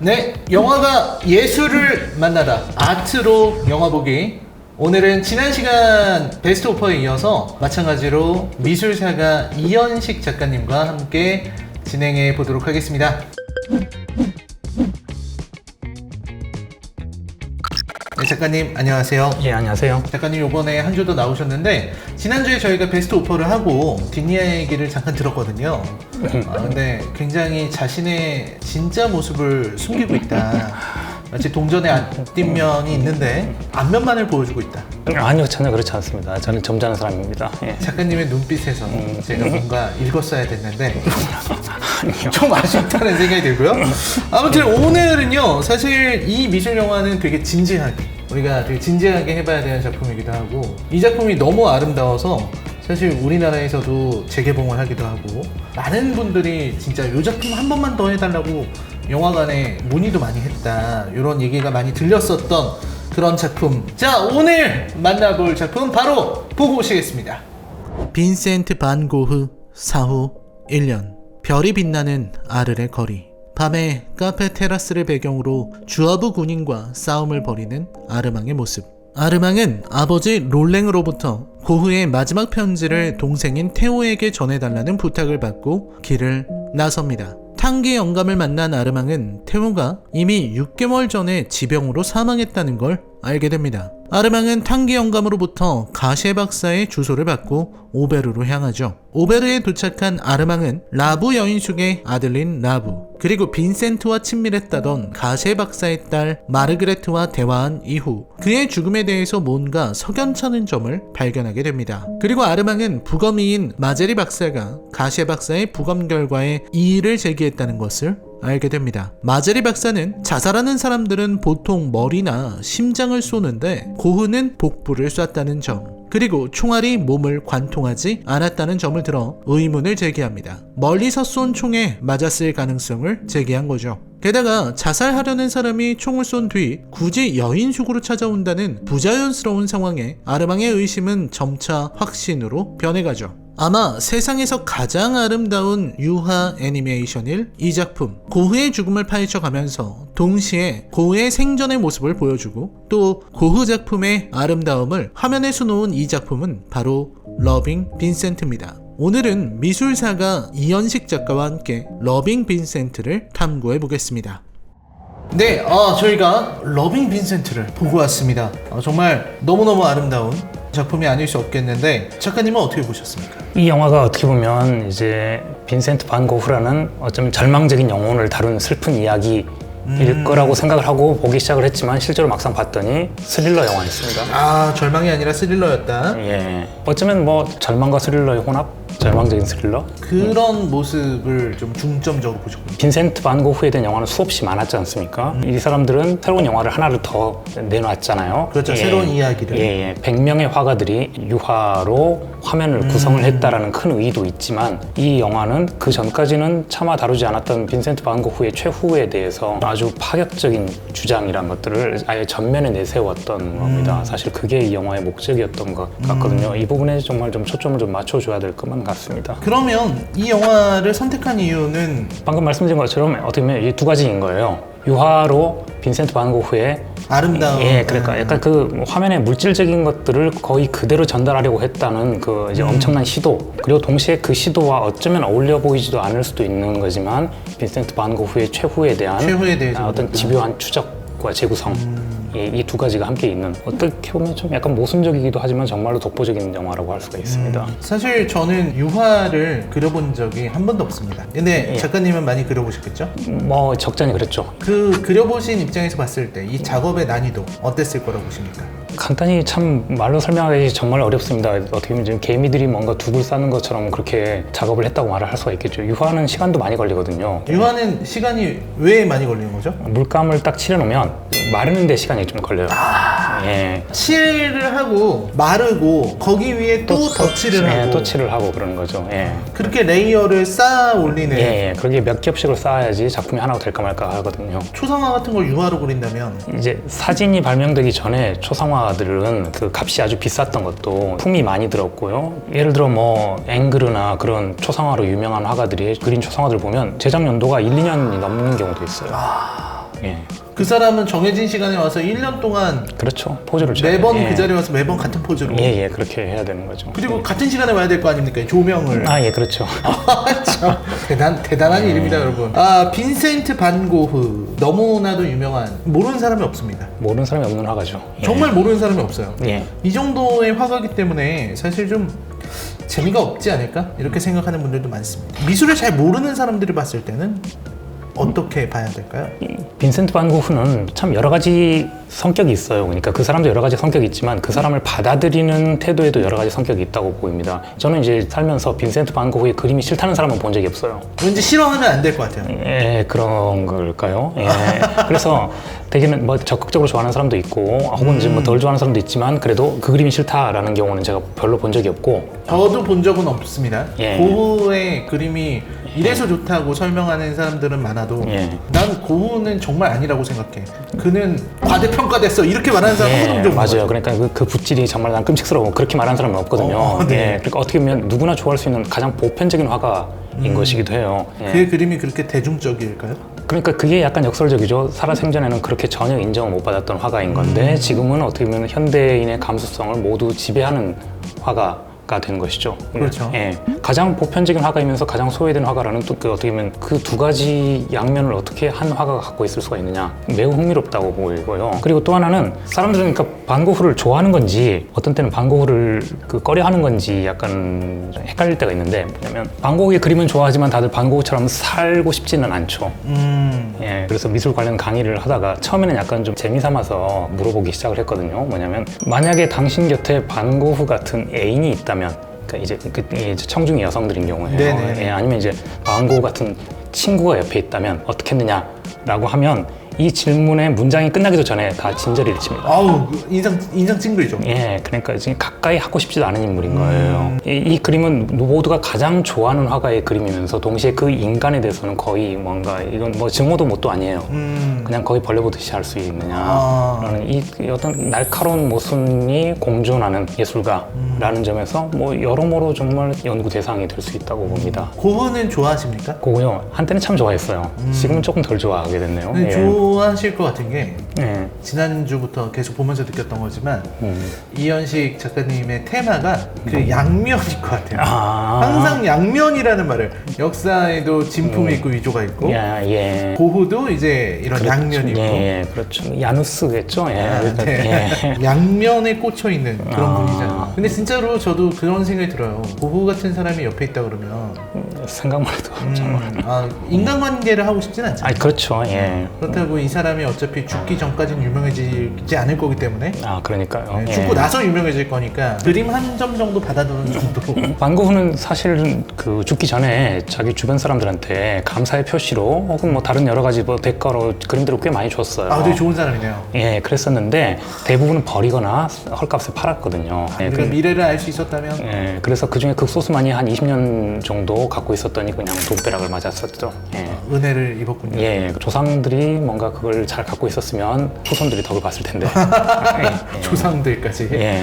네, 영화가 예술을 만나다 아트로 영화 보기. 오늘은 지난 시간 베스트 오퍼에 이어서 마찬가지로 미술사가 이현식 작가님과 함께 진행해 보도록 하겠습니다. 네, 작가님 안녕하세요. 예, 안녕하세요. 작가님 이번에 한 주도 나오셨는데 지난주에 저희가 베스트 오퍼를 하고 뒷이야기를 잠깐 들었거든요. 근데 굉장히 자신의 진짜 모습을 숨기고 있다. 마치 동전에 앞뒷면이 있는데 앞면만을 보여주고 있다. 아니요, 전혀 그렇지 않습니다. 저는 점잖은 사람입니다. 예. 작가님의 눈빛에서 제가 뭔가 읽었어야 됐는데 좀 아쉽다는 생각이 들고요. 아무튼 오늘은요, 사실 이 미술 영화는 되게 진지하게, 우리가 되게 진지하게 해봐야 되는 작품이기도 하고, 이 작품이 너무 아름다워서 사실 우리나라에서도 재개봉을 하기도 하고, 많은 분들이 진짜 이 작품 한 번만 더 해달라고 영화관에 문의도 많이 했다, 이런 얘기가 많이 들렸었던 그런 작품. 자, 오늘 만나볼 작품 바로 보고 오시겠습니다. 빈센트 반 고흐 사후 1년. 별이 빛나는 아르레 거리. 밤에 카페 테라스를 배경으로 주하부 군인과 싸움을 벌이는 아르망의 모습. 아르망은 아버지 롤랭으로부터 고흐의 마지막 편지를 동생인 테오에게 전해달라는 부탁을 받고 길을 나섭니다. 탕기 영감을 만난 아르망은 테오가 이미 6개월 전에 지병으로 사망했다는 걸 알게 됩니다. 아르망은 탕기 영감으로부터 가시에 박사의 주소를 받고 오베르로 향하죠. 오베르에 도착한 아르망은 라부 여인숙의 아들린 라부, 그리고 빈센트와 친밀했다던 가시에 박사의 딸 마르그레트와 대화한 이후 그의 죽음에 대해서 뭔가 석연찮은 점을 발견하게 됩니다. 그리고 아르망은 부검이인 마제리 박사가 가시에 박사의 부검 결과에 이의를 제기했다는 것을 알게 됩니다. 마제리 박사는 자살하는 사람들은 보통 머리나 심장을 쏘는데 고흐는 복부를 쐈다는 점, 그리고 총알이 몸을 관통하지 않았다는 점을 들어 의문을 제기합니다. 멀리서 쏜 총에 맞았을 가능성을 제기한 거죠. 게다가 자살하려는 사람이 총을 쏜 뒤 굳이 여인숙으로 찾아온다는 부자연스러운 상황에 아르망의 의심은 점차 확신으로 변해가죠. 아마 세상에서 가장 아름다운 유화 애니메이션일 이 작품, 고흐의 죽음을 파헤쳐가면서 동시에 고흐의 생전의 모습을 보여주고 또 고흐 작품의 아름다움을 화면에 수놓은 이 작품은 바로 러빙 빈센트입니다. 오늘은 미술사가 이현식 작가와 함께 러빙 빈센트를 탐구해 보겠습니다. 네, 저희가 러빙 빈센트를 보고 왔습니다. 정말 너무너무 아름다운 작품이 아닐 수 없겠는데, 작가님은 어떻게 보셨습니까? 이 영화가 어떻게 보면 이제 빈센트 반 고흐라는 어쩌면 절망적인 영혼을 다룬 슬픈 이야기일 거라고 생각을 하고 보기 시작을 했지만 실제로 막상 봤더니 스릴러 영화였습니다. 아, 절망이 아니라 스릴러였다. 예. 어쩌면 뭐 절망과 스릴러의 혼합? 절망적인 스릴러? 그런 모습을 좀 중점적으로 보셨군요. 빈센트 반 고흐에 대한 영화는 수없이 많았지 않습니까? 이 사람들은 새로운 영화를 하나를 더 내놨잖아요. 그렇죠. 예. 새로운 이야기를. 예. 100명의 화가들이 유화로 화면을 구성을 했다라는 큰 의의도 있지만, 이 영화는 그 전까지는 차마 다루지 않았던 빈센트 반 고흐의 최후에 대해서 아주 파격적인 주장이란 것들을 아예 전면에 내세웠던 겁니다. 사실 그게 이 영화의 목적이었던 것 같거든요. 이 부분에 정말 좀 초점을 좀 맞춰줘야 될 것만 같습니다. 그러면 이 영화를 선택한 이유는? 방금 말씀드린 것처럼 어떻게 보면 이 두 가지인 거예요. 유화로 빈센트 반 고흐의 아름다운. 예, 그러니까 약간 그 화면의 물질적인 것들을 거의 그대로 전달하려고 했다는 그 이제 엄청난 시도, 그리고 동시에 그 시도와 어쩌면 어울려 보이지도 않을 수도 있는 거지만 빈센트 반 고흐의 최후에 대한 대해서 어떤 집요한 추적과 재구성, 이 두 가지가 함께 있는, 어떻게 보면 좀 약간 모순적이기도 하지만 정말로 독보적인 영화라고 할 수가 있습니다. 사실 저는 유화를 그려본 적이 한 번도 없습니다. 근데 작가님은 많이 그려보셨겠죠? 뭐 적잖이 그랬죠. 그 그려보신 입장에서 봤을 때 이 작업의 난이도 어땠을 거라고 보십니까? 간단히 참 말로 설명하기 정말 어렵습니다. 어떻게 보면 지금 개미들이 뭔가 둑을 싸는 것처럼 그렇게 작업을 했다고 말을 할 수가 있겠죠. 유화는 시간도 많이 걸리거든요. 유화는 시간이 왜 많이 걸리는 거죠? 물감을 딱 칠해놓으면 마르는 데 시간이 좀 걸려요. 예. 칠을 하고 마르고 거기 위에 또 덧칠을 하고 또 칠을 하고 그러는 거죠. 예. 그렇게 레이어를 쌓아 올리는. 예. 그렇게 몇 겹씩을 쌓아야지 작품이 하나가 될까 말까 하거든요. 초상화 같은 걸 유화로 그린다면 이제 사진이 발명되기 전에 초상화들은 그 값이 아주 비쌌던 것도 품이 많이 들었고요. 예를 들어 뭐 앵그르나 그런 초상화로 유명한 화가들이 그린 초상화들 보면 제작 연도가 1, 2년이 넘는 경우도 있어요. 예. 그 사람은 정해진 시간에 와서 1년 동안 그렇죠. 포즈를 취해야 매번 돼요. 그 자리에 와서 매번 같은 포즈로. 예, 그렇게 해야 되는 거죠. 그리고 같은 시간에 와야 될 거 아닙니까? 조명을. 아, 예, 그렇죠. 참, 대단한 일입니다, 여러분. 빈센트 반 고흐. 너무나도 유명한, 모르는 사람이 없습니다. 모르는 사람이 없는 화가죠. 예. 정말 모르는 사람이 없어요. 예. 이 정도의 화가기 때문에 사실 좀 재미가 없지 않을까? 이렇게 생각하는 분들도 많습니다. 미술을 잘 모르는 사람들이 봤을 때는 어떻게 봐야 될까요? 빈센트 반 고흐는 참 여러 가지 성격이 있어요. 그러니까 그 사람도 여러 가지 성격이 있지만 그 사람을 받아들이는 태도에도 여러 가지 성격이 있다고 보입니다. 저는 이제 살면서 빈센트 반 고흐의 그림이 싫다는 사람은 본 적이 없어요. 왠지 싫어하면 안 될 것 같아요. 예, 그런 걸까요? 예. 그래서 대개는 뭐 적극적으로 좋아하는 사람도 있고 혹은 이제 뭐 덜 좋아하는 사람도 있지만 그래도 그 그림이 싫다라는 경우는 제가 별로 본 적이 없고 저도 본 적은 없습니다. 예. 고흐의 그림이 이래서 좋다고 설명하는 사람들은 많아도 예. 난 고흐는 정말 아니라고 생각해. 그는 과대평가됐어 이렇게 말하는 사람은 한 번도 못 맞아요. 봤어요. 그러니까 그 붓질이 정말 난 끔찍스러워. 그렇게 말하는 사람은 없거든요. 네. 예. 그러니까 어떻게 보면 누구나 좋아할 수 있는 가장 보편적인 화가인 것이기도 해요. 예. 그의 그림이 그렇게 대중적일까요? 그러니까 그게 약간 역설적이죠. 살아생전에는 그렇게 전혀 인정을 못 받았던 화가인 건데 지금은 어떻게 보면 현대인의 감수성을 모두 지배하는 화가가 된 것이죠. 그렇죠. 예. 가장 보편적인 화가이면서 가장 소외된 화가라는 또 그 어떻게 보면 그 두 가지 양면을 어떻게 한 화가가 갖고 있을 수가 있느냐 매우 흥미롭다고 보이고요. 그리고 또 하나는 사람들은 그러니까 반 고흐를 좋아하는 건지 어떤 때는 반 고흐를 그 꺼려하는 건지 약간 헷갈릴 때가 있는데 뭐냐면 반 고흐의 그림은 좋아하지만 다들 반 고흐처럼 살고 싶지는 않죠. 예, 그래서 미술 관련 강의를 하다가 처음에는 약간 좀 재미삼아서 물어보기 시작을 했거든요. 뭐냐면 만약에 당신 곁에 반 고흐 같은 애인이 있다면, 그러니까 이제 청중이 여성들인 경우에 네네. 예, 아니면 이제 반 고흐 같은 친구가 옆에 있다면 어떻겠느냐라고 하면 이 질문의 문장이 끝나기도 전에 다 진저리를 칩니다. 아우 인상 찡그리죠. 예, 그러니까 지금 가까이 하고 싶지도 않은 인물인 거예요. 이 그림은 모두가 가장 좋아하는 화가의 그림이면서 동시에 그 인간에 대해서는 거의 뭔가 이건 뭐 증오도 뭣도 아니에요. 그냥 거의 벌레 보듯이 할 수 있느냐라는 이 어떤 날카로운 모순이 공존하는 예술가라는 점에서 뭐 여러모로 정말 연구 대상이 될 수 있다고 봅니다. 고흐는 좋아하십니까? 그거요. 한때는 참 좋아했어요. 지금은 조금 덜 좋아하게 됐네요. 근데 좋아하실 것 같은 게 예. 지난주부터 계속 보면서 느꼈던 거지만 이현식 작가님의 테마가 그 양면일 것 같아요. 항상 양면이라는 말을 역사에도 진품이 있고 위조가 있고 예. 고흐도 이제 이런 양면이 있고 예, 그렇죠. 야누스겠죠. 예. 그러니까, 네. 예. 양면에 꽂혀 있는 그런 분이잖아요. 근데 진짜로 저도 그런 생각이 들어요. 고흐 같은 사람이 옆에 있다 그러면 생각만 해도 정말. 인간관계를 하고 싶진 않잖아요. 그렇죠. 예. 그렇다고 이 사람이 어차피 죽기 전까지는 유명해지지 않을 거기 때문에 그러니까요. 예. 죽고 나서 유명해질 거니까 그림 한 점 정도 받아두는 정도로 반 고흐는 사실은 그 죽기 전에 자기 주변 사람들한테 감사의 표시로 혹은 뭐 다른 여러 가지 뭐 대가로 그림들을 꽤 많이 줬어요. 되게 좋은 사람이네요. 예, 그랬었는데 대부분은 버리거나 헐값에 팔았거든요. 예, 우리가 미래를 알 수 있었다면 예, 그래서 그 중에 극소수만이 한 20년 정도 갖고 있었더니 그냥 돈벼락을 맞았었죠. 예. 은혜를 입었군요. 예, 조상들이 뭔가 그걸 잘 갖고 있었으면 후손들이 덕을 봤을 텐데. 조상들까지. 예.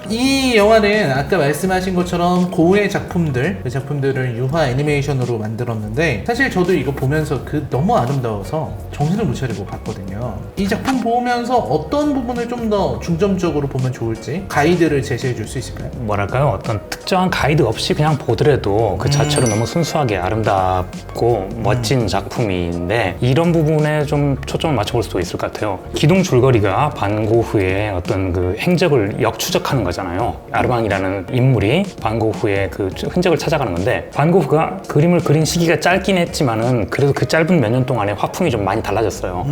이 영화는 아까 말씀하신 것처럼 고흐의 작품들, 그 작품들을 유화 애니메이션으로 만들었는데 사실 저도 이거 보면서 너무 아름다워서 정신을 못 차리고 봤거든요. 이 작품 보면서 어떤 부분을 좀 더 중점적으로 보면 좋을지 가이드를 제시해 줄 수 있을까요? 뭐랄까요? 어떤 특정한 가이드 없이 그냥 보더라도 그 자체로 너무 순수하게 아름답고 멋진 작품인데 이런 부분에 좀 초점을 맞춰볼 수도 있을 것 같아요. 기둥 줄거리가 반 고흐의 어떤 그 행적을 역추적하는 거잖아요. 아르망이라는 인물이 반 고흐의 그 흔적을 찾아가는 건데 반 고흐가 그림을 그린 시기가 짧긴 했지만은 그래도 그 짧은 몇 년 동안에 화풍이 좀 많이 달라졌어요.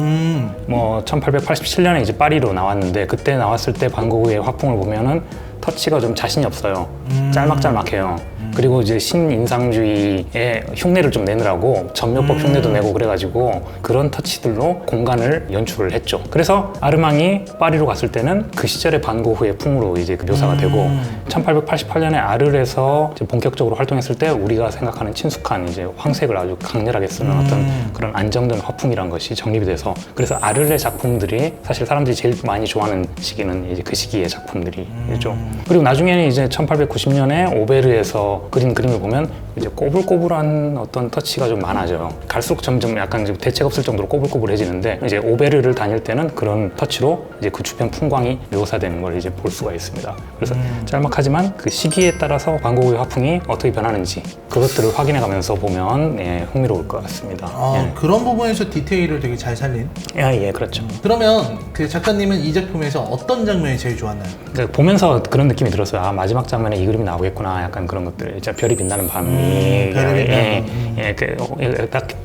뭐 1887년에 이제 파리로 나왔는데 그때 나왔을 때 반 고흐의 화풍을 보면은 터치가 좀 자신이 없어요. 짤막짤막해요. 그리고 이제 신인상주의의 흉내를 좀 내느라고 전묘법 흉내도 내고 그래가지고 그런 터치들로 공간을 연출을 했죠. 그래서 아르망이 파리로 갔을 때는 그 시절의 반 고흐의 풍으로 이제 그 묘사가 되고 1888년에 아르에서 이제 본격적으로 활동했을 때 우리가 생각하는 친숙한 이제 황색을 아주 강렬하게 쓰는 어떤 그런 안정된 화풍이란 것이 정립이 돼서 그래서 아르의 작품들이 사실 사람들이 제일 많이 좋아하는 시기는 이제 그 시기의 작품들이죠. 그리고 나중에는 이제 1890년에 오베르에서 그린 그림을 보면 이제 꼬불꼬불한 어떤 터치가 좀 많아져요. 갈수록 점점 약간 좀 대책 없을 정도로 꼬불꼬불해지는데 이제 오베르를 다닐 때는 그런 터치로 이제 그 주변 풍광이 묘사되는 걸 이제 볼 수가 있습니다. 그래서 짤막하지만 그 시기에 따라서 반고흐의 화풍이 어떻게 변하는지 그것들을 확인해가면서 보면 예, 흥미로울 것 같습니다. 예. 그런 부분에서 디테일을 되게 잘 살린. 예, 그렇죠. 그러면 그 작가님은 이 작품에서 어떤 장면이 제일 좋았나요? 그러니까 보면서 그런 느낌이 들었어요. 아, 마지막 장면에 이 그림이 나오겠구나. 약간 그런 것들. 진짜 별이 빛나는 밤이. 별이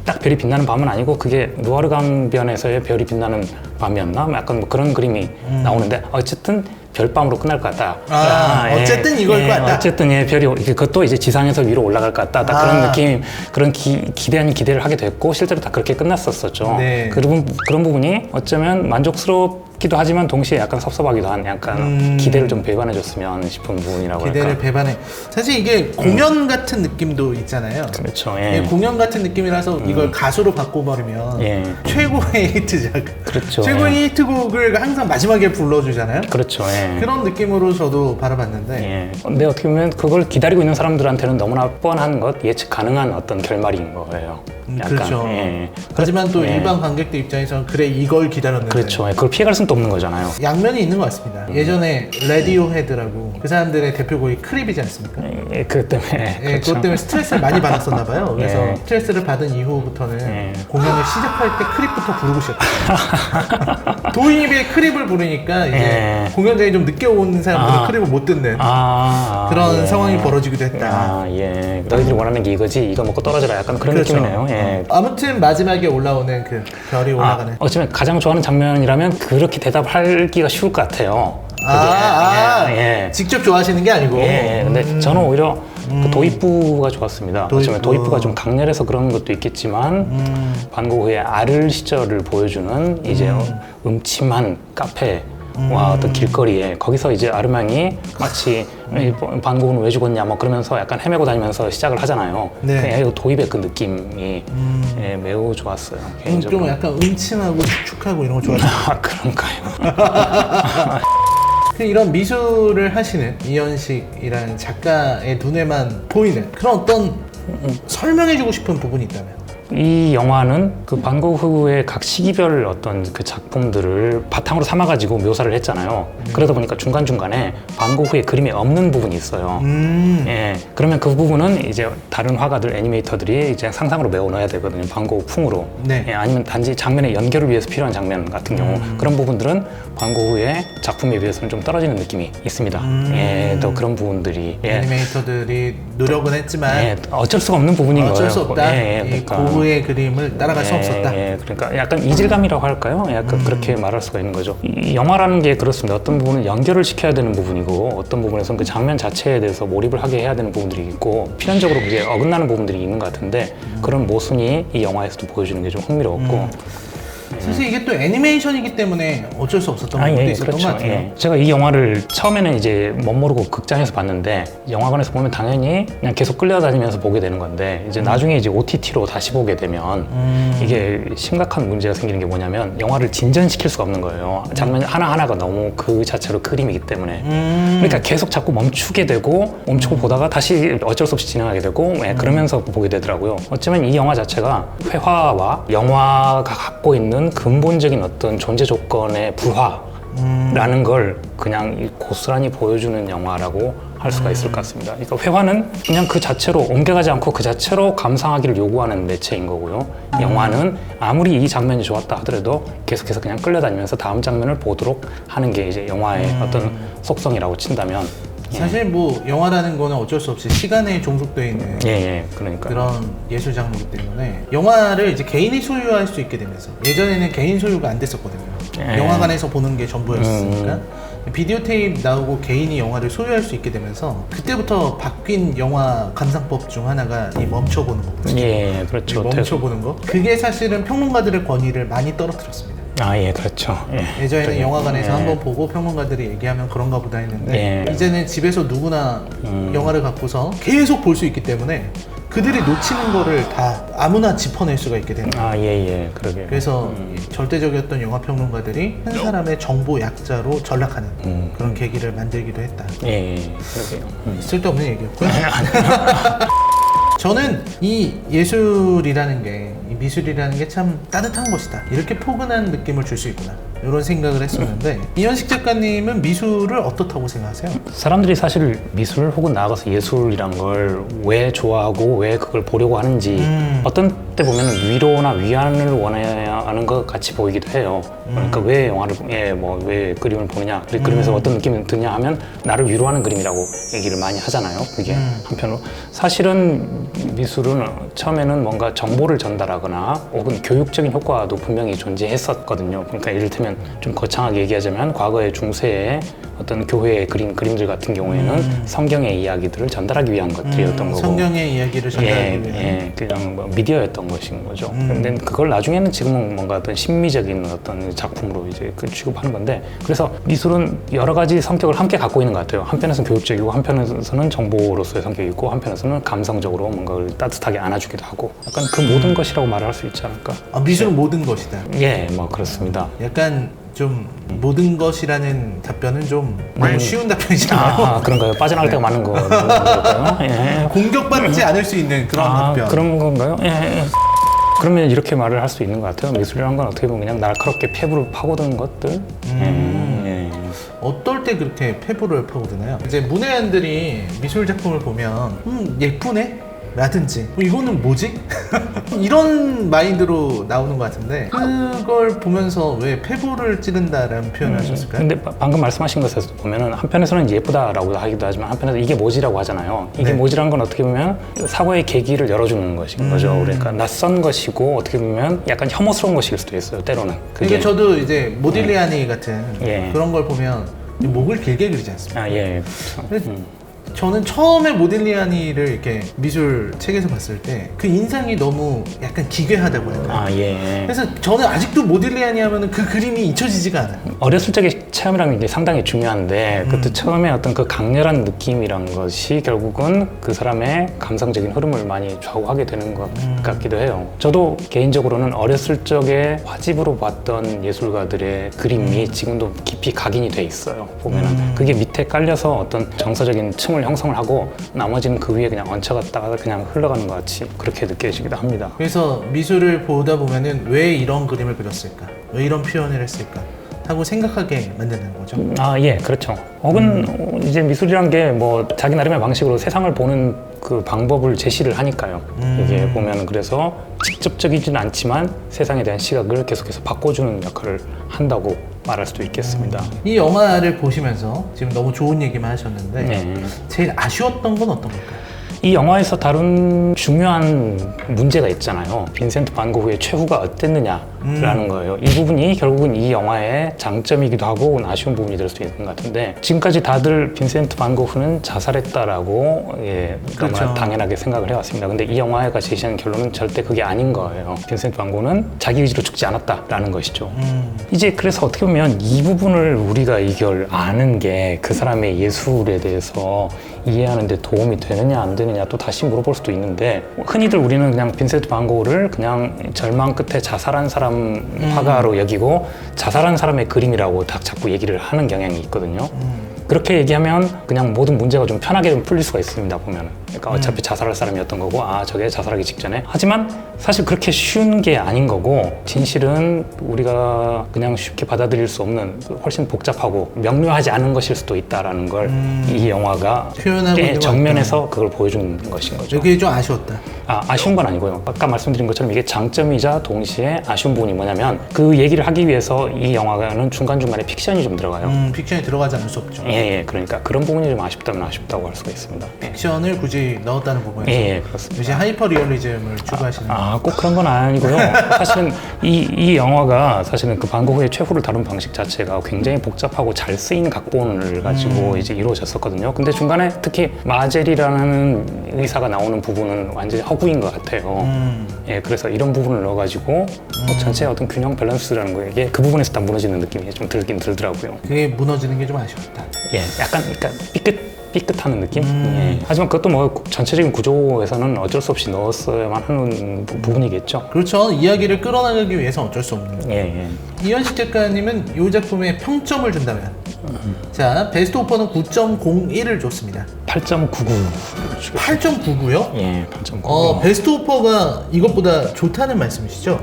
딱 별이 빛나는 밤은 아니고 그게 누아르 강변에서의 별이 빛나는 밤이었나? 약간 뭐 그런 그림이 나오는데 어쨌든 별밤으로 끝날 것 같다. 어쨌든 이걸 것 같다. 어쨌든 별이 그것도 이제 지상에서 위로 올라갈 것 같다. 딱 그런 느낌, 그런 기대 아닌 기대를 하게 됐고 실제로 다 그렇게 끝났었죠. 네. 그런 부분이 어쩌면 만족스럽기도 하지만 동시에 약간 섭섭하기도 한 약간 기대를 좀 배반해줬으면 싶은 부분이라고 기대를 할까. 배반해. 사실 이게 공연 같은 느낌도 있잖아요. 그렇죠. 이게 공연 같은 느낌이라서 이걸 가수로 바꿔버리면 예. 최고의 히트작. 그렇죠. 최고의 히트곡을 항상 마지막에 불러주잖아요. 그렇죠. 예. 그런 느낌으로 저도 바라봤는데 예. 근데 어떻게 보면 그걸 기다리고 있는 사람들한테는 너무나 뻔한 것, 예측 가능한 어떤 결말인 거예요. 약간, 그렇죠. 예. 하지만 또 예. 일반 관객들 입장에서는 그래 이걸 기다렸는데 그렇죠. 예. 그걸 피해갈 수는 없는 거잖아요. 양면이 있는 것 같습니다. 예전에 레디오헤드라고 그 사람들의 대표곡이 크립이지 않습니까? 예, 그것 때문에. 예, 그렇죠. 그것 때문에 스트레스를 많이 받았었나 봐요. 그래서 예. 스트레스를 받은 이후부터는 예. 공연을 시작할 때 크립부터 부르고 시작했어요. 도입에 크립을 부르니까 이제 예. 공연장에 좀 늦게 온 사람들은 크립을 못 듣는 그런 예. 상황이 벌어지기도 했다. 예. 너희들이 원하는 게 이거지. 이거 먹고 떨어져라. 약간 그런 그렇죠. 느낌이네요. 예. 아무튼 마지막에 올라오는 그 별이 올라가는 어쩌면 가장 좋아하는 장면이라면 그렇게 대답하기가 쉬울 것 같아요. 예. 직접 좋아하시는 게 아니고. 예. 근데 저는 오히려 그 도입부가 좋았습니다. 어쩌면 도입부가 좀 강렬해서 그런 것도 있겠지만 반고흐의 아를 시절을 보여주는 이제 음침한 카페 와 어떤 길거리에 거기서 이제 아르망이 마치 반고흐는 왜 죽었냐 뭐 그러면서 약간 헤매고 다니면서 시작을 하잖아요. 네. 그 도입의 그 느낌이 예, 매우 좋았어요. 개인적으로. 좀 약간 음침하고 축축하고 이런 거 좋아하시는. 아 그런가요? 이런 미술을 하시는 이현식이라는 작가의 눈에만 보이는 그런 어떤 설명해주고 싶은 부분이 있다면? 이 영화는 그 반고흐의 각 시기별 어떤 그 작품들을 바탕으로 삼아가지고 묘사를 했잖아요. 그러다 보니까 중간중간에 반고흐의 그림이 없는 부분이 있어요. 예. 그러면 그 부분은 이제 다른 화가들, 애니메이터들이 이제 상상으로 메워 넣어야 되거든요. 반고흐 풍으로. 네. 예, 아니면 단지 장면의 연결을 위해서 필요한 장면 같은 경우 그런 부분들은 반고흐의 작품에 비해서는 좀 떨어지는 느낌이 있습니다. 예, 또 그런 부분들이 예. 애니메이터들이 노력은 했지만 예, 어쩔 수가 없는 부분인 거예요. 어쩔 수 없다. 예, 이 그러니까. 고흐의 그림을 따라갈 수 없었다. 예, 그러니까 약간 이질감이라고 할까요? 약간 그렇게 말할 수가 있는 거죠. 이 영화라는 게 그렇습니다. 어떤 부분은 연결을 시켜야 되는 부분이고 어떤 부분에서는 그 장면 자체에 대해서 몰입을 하게 해야 되는 부분들이 있고 필연적으로 그게 어긋나는 부분들이 있는 것 같은데 그런 모순이 이 영화에서도 보여주는 게 좀 흥미로웠고 사실 이게 또 애니메이션이기 때문에 어쩔 수 없었던 부분도 예, 있었던 것 같아요. 예. 제가 이 영화를 처음에는 이제 멋모르고 극장에서 봤는데 영화관에서 보면 당연히 그냥 계속 끌려다니면서 보게 되는 건데 이제 나중에 이제 OTT로 다시 보게 되면 이게 심각한 문제가 생기는 게 뭐냐면 영화를 진전시킬 수가 없는 거예요. 장면 하나하나가 너무 그 자체로 그림이기 때문에 그러니까 계속 자꾸 멈추게 되고 멈추고 보다가 다시 어쩔 수 없이 진행하게 되고 예, 그러면서 보게 되더라고요. 어쩌면 이 영화 자체가 회화와 영화가 갖고 있는 근본적인 어떤 존재 조건의 불화라는 걸 그냥 고스란히 보여주는 영화라고 할 수가 있을 것 같습니다. 그러니까 회화는 그냥 그 자체로 옮겨가지 않고 그 자체로 감상하기를 요구하는 매체인 거고요. 영화는 아무리 이 장면이 좋았다 하더라도 계속해서 그냥 끌려다니면서 다음 장면을 보도록 하는 게 이제 영화의 어떤 속성이라고 친다면 사실 뭐 영화라는 거는 어쩔 수 없이 시간에 종속되어 있는 그러니까 그런 예술 장르이기 때문에 영화를 이제 개인이 소유할 수 있게 되면서 예전에는 개인 소유가 안 됐었거든요. 영화관에서 보는 게 전부였으니까 비디오 테이프 나오고 개인이 영화를 소유할 수 있게 되면서 그때부터 바뀐 영화 감상법 중 하나가 이 멈춰보는 거거든요. 그렇죠. 멈춰보는 거. 그게 사실은 평론가들의 권위를 많이 떨어뜨렸습니다. 그렇죠. 예전에는 영화관에서 한번 보고 평론가들이 얘기하면 그런가 보다 했는데 이제는 집에서 누구나 영화를 갖고서 계속 볼 수 있기 때문에 그들이 놓치는 거를 다 아무나 짚어낼 수가 있게 되는 거예요. 그러게요. 그래서 절대적이었던 영화 평론가들이 한 사람의 정보 약자로 전락하는 그런 계기를 만들기도 했다. 그러게요. 쓸데없는 얘기였고요. 저는 이 예술이라는 게, 이 미술이라는 게 참 따뜻한 것이다, 이렇게 포근한 느낌을 줄 수 있구나, 이런 생각을 했었는데 이현식 작가님은 미술을 어떻다고 생각하세요? 사람들이 사실 미술 혹은 나아가서 예술이란 걸 왜 좋아하고 왜 그걸 보려고 하는지 어떤 때 보면 위로나 위안을 원해야 하는 것 같이 보이기도 해요. 그러니까 왜 영화를 왜 그림을 보느냐, 그림에서 어떤 느낌이 드냐 하면 나를 위로하는 그림이라고 얘기를 많이 하잖아요. 그게 한편으로 사실은 미술은 처음에는 뭔가 정보를 전달하거나 혹은 교육적인 효과도 분명히 존재했었거든요. 그러니까 이를테면 좀 거창하게 얘기하자면 과거의 중세의 어떤 교회의 그림들 같은 경우에는 성경의 이야기들을 전달하기 위한 것들이었던 거고, 성경의 이야기를 전달하기 위해 그냥 뭐 미디어였던 것인 거죠. 근데 그걸 나중에는 지금은 뭔가 어떤 심미적인 어떤 작품으로 이제 취급하는 건데, 그래서 미술은 여러 가지 성격을 함께 갖고 있는 것 같아요. 한편에서는 교육적이고 한편에서는 정보로서의 성격이 있고 한편에서는 감성적으로 뭔가를 따뜻하게 안아주기도 하고, 약간 그 모든 것이라고 말할 수 있지 않을까. 미술은 모든 것이다. 예, 뭐 그렇습니다. 약간 좀 모든 것이라는 답변은 좀 쉬운 답변이잖아요. 그런가요? 빠져나갈 때가 많은 거일까요? 예. 공격받지 않을 수 있는 그런 답변. 그런 건가요? 예. 그러면 이렇게 말을 할 수 있는 것 같아요. 미술이라는 건 어떻게 보면 그냥 날카롭게 폐부를 파고드는 것들. 예. 어떨 때 그렇게 폐부를 파고드나요? 이제 문외한들이 미술 작품을 보면 예쁘네? 라든지 이거는 뭐지? 이런 마인드로 나오는 것 같은데, 그걸 보면서 왜 폐부를 찌른다라는 표현을 하셨을까요? 근데 방금 말씀하신 것에서 보면은 한편에서는 예쁘다라고 하기도 하지만 한편에서 이게 뭐지라고 하잖아요. 이게 뭐지라는 건 어떻게 보면 사고의 계기를 열어주는 것인 거죠. 그러니까 낯선 것이고 어떻게 보면 약간 혐오스러운 것일 수도 있어요, 때로는. 이게 저도 이제 모딜리아니 같은 그런 걸 보면 목을 길게 그리지 않습니까? 그렇죠. 저는 처음에 모딜리아니를 이렇게 미술 책에서 봤을 때 그 인상이 너무 약간 기괴하다고 할까요? 그래서 저는 아직도 모딜리아니 하면은 그 그림이 잊혀지지가 않아요. 어렸을 적의 체험이라는 게 상당히 중요한데 그때 처음에 어떤 그 강렬한 느낌이란 것이 결국은 그 사람의 감성적인 흐름을 많이 좌우하게 되는 것 같기도 해요. 저도 개인적으로는 어렸을 적에 화집으로 봤던 예술가들의 그림이 지금도 깊이 각인이 돼 있어요. 보면은 그게 밑에 깔려서 어떤 정서적인 층을 형성을 하고 나머지는 그 위에 그냥 얹혀갔다가 그냥 흘러가는 것 같이 그렇게 느껴지기도 합니다. 그래서 미술을 보다 보면은 왜 이런 그림을 그렸을까? 왜 이런 표현을 했을까? 하고 생각하게 만드는 거죠. 그렇죠. 혹은 이제 미술이란 게 뭐 자기 나름의 방식으로 세상을 보는 그 방법을 제시를 하니까요. 이게 보면 그래서 직접적이진 않지만 세상에 대한 시각을 계속해서 바꿔주는 역할을 한다고 말할 수도 있겠습니다. 이 영화를 보시면서 지금 너무 좋은 얘기만 하셨는데 제일 아쉬웠던 건 어떤 걸까요? 이 영화에서 다룬 중요한 문제가 있잖아요. 빈센트 반 고흐의 최후가 어땠느냐라는 거예요. 이 부분이 결국은 이 영화의 장점이기도 하고 아쉬운 부분이 될 수도 있는 것 같은데, 지금까지 다들 빈센트 반 고흐는 자살했다라고 그렇죠. 당연하게 생각을 해왔습니다. 근데 이 영화가 제시하는 결론은 절대 그게 아닌 거예요. 빈센트 반 고흐는 자기 의지로 죽지 않았다라는 것이죠. 이제 그래서 어떻게 보면 이 부분을 우리가 이걸 아는 게 그 사람의 예술에 대해서 이해하는 데 도움이 되느냐 안 되느냐 또 다시 물어볼 수도 있는데, 흔히들 우리는 그냥 빈센트 반 고흐를 그냥 절망 끝에 자살한 사람 화가로 여기고 자살한 사람의 그림이라고 자꾸 얘기를 하는 경향이 있거든요. 그렇게 얘기하면 그냥 모든 문제가 좀 편하게 좀 풀릴 수가 있습니다, 보면은. 그러니까 어차피 자살할 사람이었던 거고, 저게 자살하기 직전에. 하지만 사실 그렇게 쉬운 게 아닌 거고, 진실은 우리가 그냥 쉽게 받아들일 수 없는 훨씬 복잡하고 명료하지 않은 것일 수도 있다라는 걸 이 영화가 표현하고 있는 정면에서 그걸 보여주는 것인 거죠. 그게 좀 아쉬웠다. 아쉬운 건 아니고요. 아까 말씀드린 것처럼 이게 장점이자 동시에 아쉬운 부분이 뭐냐면, 그 얘기를 하기 위해서 이 영화는 중간중간에 픽션이 좀 들어가요. 픽션이 들어가지 않을 수 없죠. 그러니까 그런 부분이 좀 아쉽다면 아쉽다고 할 수가 있습니다. 픽션을 굳이 넣었다는 부분에서 그렇습니다. 역시 하이퍼 리얼리즘을 추구하시는 꼭 그런 건 아니고요. 사실은 이 영화가 사실은 그 반 고흐의 최후를 다룬 방식 자체가 굉장히 복잡하고 잘 쓰인 각본을 가지고 이제 이루어졌었거든요. 근데 중간에 특히 마젤이라는 의사가 나오는 부분은 완전히 허구인 것 같아요. 그래서 이런 부분을 넣어가지고 전체의 어떤 균형 밸런스라는 거, 이게 그 부분에서 다 무너지는 느낌이 좀 들긴 들더라고요. 그게 무너지는 게 좀 아쉬웠다. 약간 그러니까 삐끗하는 느낌? 하지만 그것도 뭐 전체적인 구조에서는 어쩔 수 없이 넣었어야만 하는 부분이겠죠. 그렇죠. 이야기를 끌어나가기 위해서 어쩔 수 없는. 예. 이현식 작가님은 이 작품에 평점을 준다면 자, 베스트 오퍼는 9.01을 줬습니다. 8.99. 8.99요? 예, 8.99. 베스트 오퍼가 이것보다 좋다는 말씀이시죠?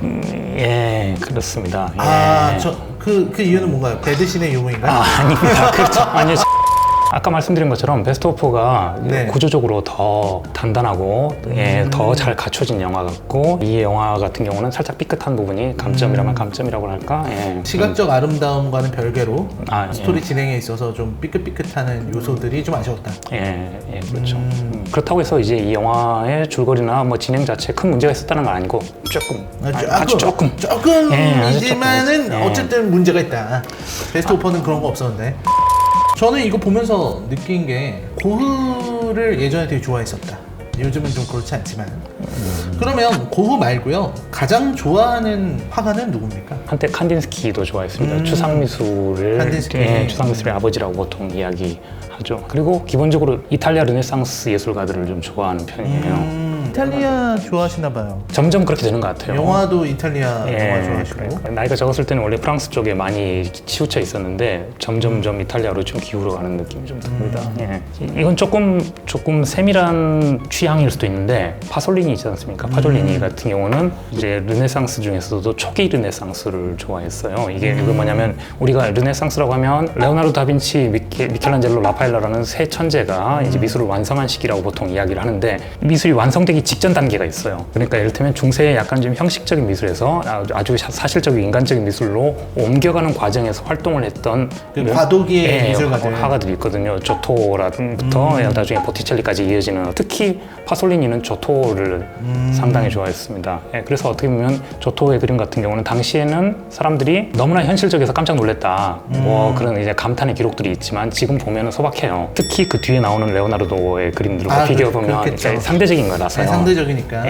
예, 그렇습니다. 예. 아, 그 이유는 뭔가요? 배드신의 유무인가요? 아닙니다. 그렇죠. 아니요. 아까 말씀드린 것처럼 베스트 오퍼가 네. 구조적으로 더 단단하고 더 잘 갖춰진 영화 같고, 이 영화 같은 경우는 살짝 삐끗한 부분이 감점이라면 감점이라고 할까? 예. 시각적 아름다움과는 별개로 아, 스토리 진행에 있어서 좀 삐끗삐끗하는 요소들이 좀 아쉬웠다. 예, 그렇죠. 그렇다고 해서 이제 이 영화의 줄거리나 뭐 진행 자체에 큰 문제가 있었다는 건 아니고 조금, 아주 조금이지만은 예. 어쨌든 문제가 있다. 베스트 오퍼는 그런 거 없었는데. 저는 이거 보면서 느낀 게 고흐를 예전에 되게 좋아했었다. 요즘은 좀 그렇지 않지만. 그러면 고흐 말고요, 가장 좋아하는 화가는 누굽니까? 한때 칸딘스키도 좋아했습니다. 추상미술을 칸딘스키. 추상미술의 아버지라고 보통 이야기하죠. 그리고 기본적으로 이탈리아 르네상스 예술가들을 좀 좋아하는 편이에요. 이탈리아 좋아하시나 봐요. 점점 그렇게 되는 것 같아요. 영화도 이탈리아 영화 좋아하시고. 그러니까 나이가 적었을 때는 원래 프랑스 쪽에 많이 치우쳐 있었는데 점점점 이탈리아로 좀 기울어가는 느낌이 좀 듭니다. 예. 이건 조금 세밀한 취향일 수도 있는데, 파솔리니 있지 않습니까? 파솔리니 같은 경우는 이제 르네상스 중에서도 초기 르네상스를 좋아했어요. 이게 뭐냐면, 우리가 르네상스라고 하면 레오나르도 다빈치, 미켈란젤로, 라파엘로라는 세 천재가 이제 미술을 완성한 시기라고 보통 이야기를 하는데, 미술이 완성되기 직전 단계가 있어요. 그러니까 예를 들면 중세의 약간 좀 형식적인 미술에서 아주 사실적이고 인간적인 미술로 옮겨가는 과정에서 활동을 했던 과도기의 미술가들, 화가들이 있거든요. 조토라부터 나중에 보티첼리까지 이어지는, 특히 파솔리니는 조토를 상당히 좋아했습니다. 그래서 어떻게 보면 조토의 그림 같은 경우는 당시에는 사람들이 너무나 현실적이어서 깜짝 놀랐다, 뭐 그런 이제 감탄의 기록들이 있지만, 지금 보면 소박해요. 특히 그 뒤에 나오는 레오나르도의 그림들과 비교해 보면 상대적인 거라서요. 상대적이니까.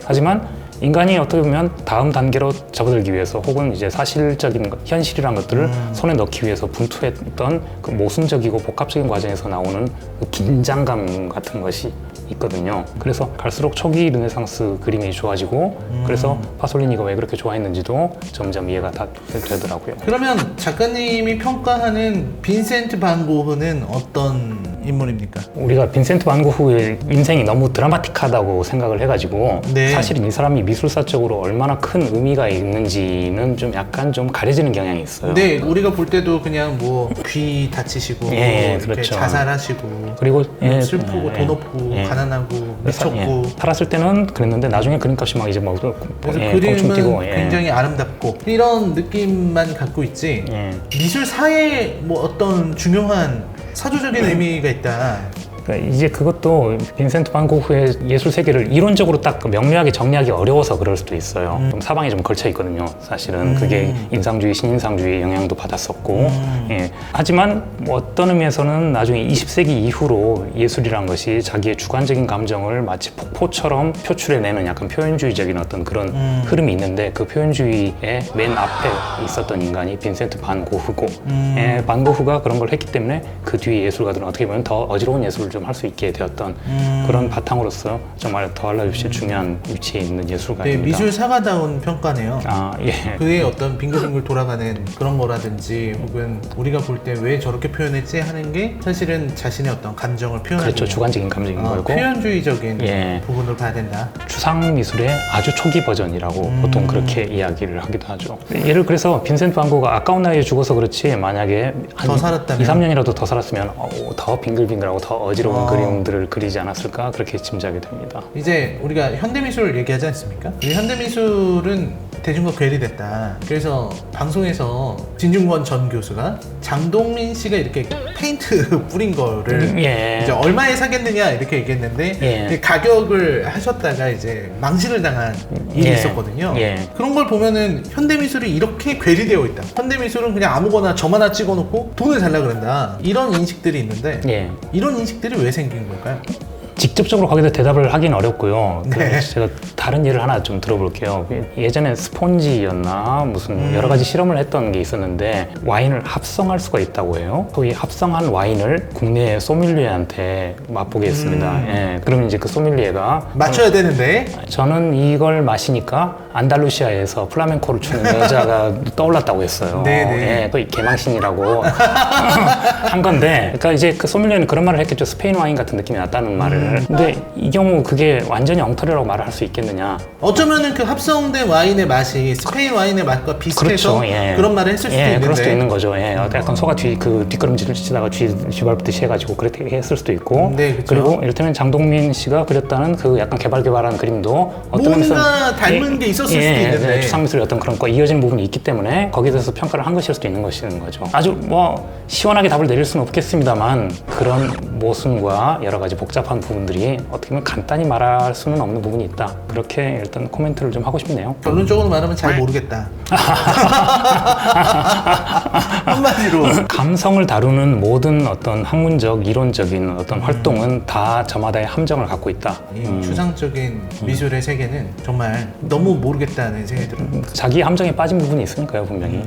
하지만 인간이 어떻게 보면 다음 단계로 접어들기 위해서, 혹은 이제 사실적인 현실이란 것들을 손에 넣기 위해서 분투했던 그 모순적이고 복합적인 과정에서 나오는 그 긴장감 같은 것이 있거든요. 그래서 갈수록 초기 르네상스 그림이 좋아지고, 그래서 파솔리니가 왜 그렇게 좋아했는지도 점점 이해가 다 되더라고요. 그러면 작가님이 평가하는 빈센트 반 고흐는 어떤 인물입니까? 우리가 빈센트 반 고흐의 인생이 너무 드라마틱하다고 생각을 해가지고, 네. 사실은 이 사람이 미술사적으로 얼마나 큰 의미가 있는지는 좀 약간 좀 가려지는 경향이 있어요. 네, 우리가 볼 때도 그냥 뭐 귀 다치시고, 이렇게 그렇죠. 자살하시고, 그리고 슬프고 돈 없고 가난하고 미쳤고. 살았을 때는 그랬는데 나중에 그림값이 막 이제 막 그래서 껑충 뛰고, 그림은 굉장히 아름답고 이런 느낌만 갖고 있지, 미술사에 뭐 어떤 중요한 사조적인 의미가 있다. 그러니까 이제 그것도 빈센트 반 고흐의 예술 세계를 이론적으로 딱 명료하게 정리하기 어려워서 그럴 수도 있어요. 좀 사방에 좀 걸쳐 있거든요. 사실은 그게 인상주의, 신인상주의의 영향도 받았었고, 하지만 뭐 어떤 의미에서는 나중에 20세기 이후로 예술이란 것이 자기의 주관적인 감정을 마치 폭포처럼 표출해내는 약간 표현주의적인 어떤 그런 흐름이 있는데, 그 표현주의의 맨 앞에 있었던 인간이 빈센트 반 고흐고, 반 고흐가 그런 걸 했기 때문에 그 뒤에 예술가들은 어떻게 보면 더 어지러운 예술을 좀 할 수 있게 되었던 그런 바탕으로서 정말 더할 나위 없이 중요한 위치에 있는 예술가입니다. 네, 미술사가다운 평가네요. 그의 어떤 빙글빙글 돌아가는 그런 거라든지, 혹은 우리가 볼 때 왜 저렇게 표현했지 하는 게 사실은 자신의 어떤 감정을 표현하는, 그렇죠. 주관적인 감정인 거고, 표현주의적인 부분을 봐야 된다. 추상 미술의 아주 초기 버전이라고 보통 그렇게 이야기를 하기도 하죠. 예를 그래서 빈센트 반 고흐가 아까운 나이에 죽어서 그렇지, 만약에 한 더 살았다면, 2, 3년이라도 더 살았으면 더 빙글빙글하고 더 어지러운 그림들을 그리지 않았을까, 그렇게 짐작이 됩니다. 이제 우리가 현대미술 얘기하지 않습니까? 이 현대미술은 대중과 괴리됐다. 그래서 방송에서 진중권 전 교수가 장동민 씨가 이렇게 페인트 뿌린 거를 이제 얼마에 사겠느냐 이렇게 얘기했는데, 가격을 하셨다가 이제 망신을 당한 일이 있었거든요. 그런 걸 보면은 현대미술이 이렇게 괴리되어 있다. 현대미술은 그냥 아무거나 점 하나 찍어놓고 돈을 달라 그런다. 이런 인식들이 있는데, 이런 인식들이 왜 생긴 걸까요? 직접적으로 거기다 대답을 하긴 어렵고요. 네. 제가 다른 예를 하나 좀 들어볼게요. 예전에 스폰지였나 무슨 여러 가지 실험을 했던 게 있었는데 와인을 합성할 수가 있다고 해요. 거기 합성한 와인을 국내 소믈리에한테 맛보게 했습니다. 예, 그러면 이제 그 소믈리에가 맞춰야 되는데. 저는 이걸 마시니까 안달루시아에서 플라멩코를 추는 여자가 떠올랐다고 했어요. 네네. 예, 거의 개망신이라고 한 건데, 그러니까 이제 그 소믈리에는 그런 말을 했겠죠. 스페인 와인 같은 느낌이 났다는 말을. 근데 이 경우 그게 완전히 엉터리라고 말을 할 수 있겠느냐? 어쩌면은 그 합성된 와인의 맛이 스페인 와인의 맛과 비슷해서 그렇죠. 예. 그런 말을 했을 수도 예, 있는데. 그럴 수도 있는 거죠. 예, 약간 소가 뒷걸음질을 치다가 쥐밟듯이 해가지고 그렇게 했을 수도 있고. 네, 그렇죠. 그리고 이를테면 장동민 씨가 그렸다는 그 약간 개발한 그림도 어떤 뭔가 닮은 게 있었을 수도 있는데. 추상미술의 어떤 그런 거 이어진 부분이 있기 때문에 거기에 대해서 평가를 한 것일 수도 있는 것인 거죠. 아주 뭐 시원하게 답을 내릴 수는 없겠습니다만 그런 모순과 여러 가지 복잡한 부분들이 어떻게 보면 간단히 말할 수는 없는 부분이 있다. 그렇게 일단 코멘트를 좀 하고 싶네요. 결론적으로 말하면 잘 모르겠다. 한마디로. 감성을 다루는 모든 어떤 학문적, 이론적인 어떤 활동은 다 저마다의 함정을 갖고 있다. 이 추상적인 미술의 세계는 정말 너무 모르겠다는 생각이 들어요. 자기 함정에 빠진 부분이 있으니까요, 분명히.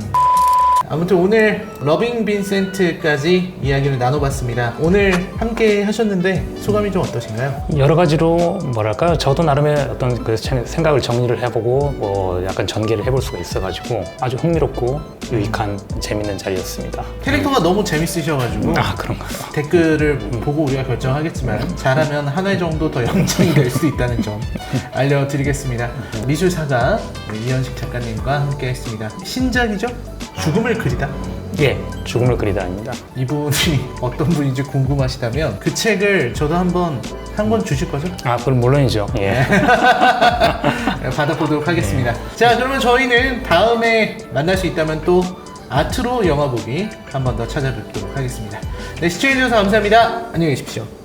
아무튼 오늘 러빙 빈센트까지 이야기를 나눠봤습니다. 오늘 함께 하셨는데 소감이 좀 어떠신가요? 여러 가지로 뭐랄까요, 저도 나름의 어떤 그 생각을 정리를 해보고 뭐 약간 전개를 해볼 수가 있어가지고 아주 흥미롭고 유익한 재밌는 자리였습니다. 캐릭터가 너무 재밌으셔가지고 아, 그런가요? 댓글을 보고 우리가 결정하겠지만 잘하면 한 회 정도 더 연장이 될 수도 있다는 점 알려드리겠습니다. 미술사가 이현식 작가님과 함께 했습니다. 신작이죠? 죽음을 그리다? 예, 죽음을 그리다입니다. 이분이 어떤 분인지 궁금하시다면 그 책을 저도 한 권 주실 거죠? 아, 그럼 물론이죠. 예. 받아보도록 하겠습니다. 자, 그러면 저희는 다음에 만날 수 있다면 또 아트로 영화 보기 한 번 더 찾아뵙도록 하겠습니다. 네, 시청해주셔서 감사합니다. 안녕히 계십시오.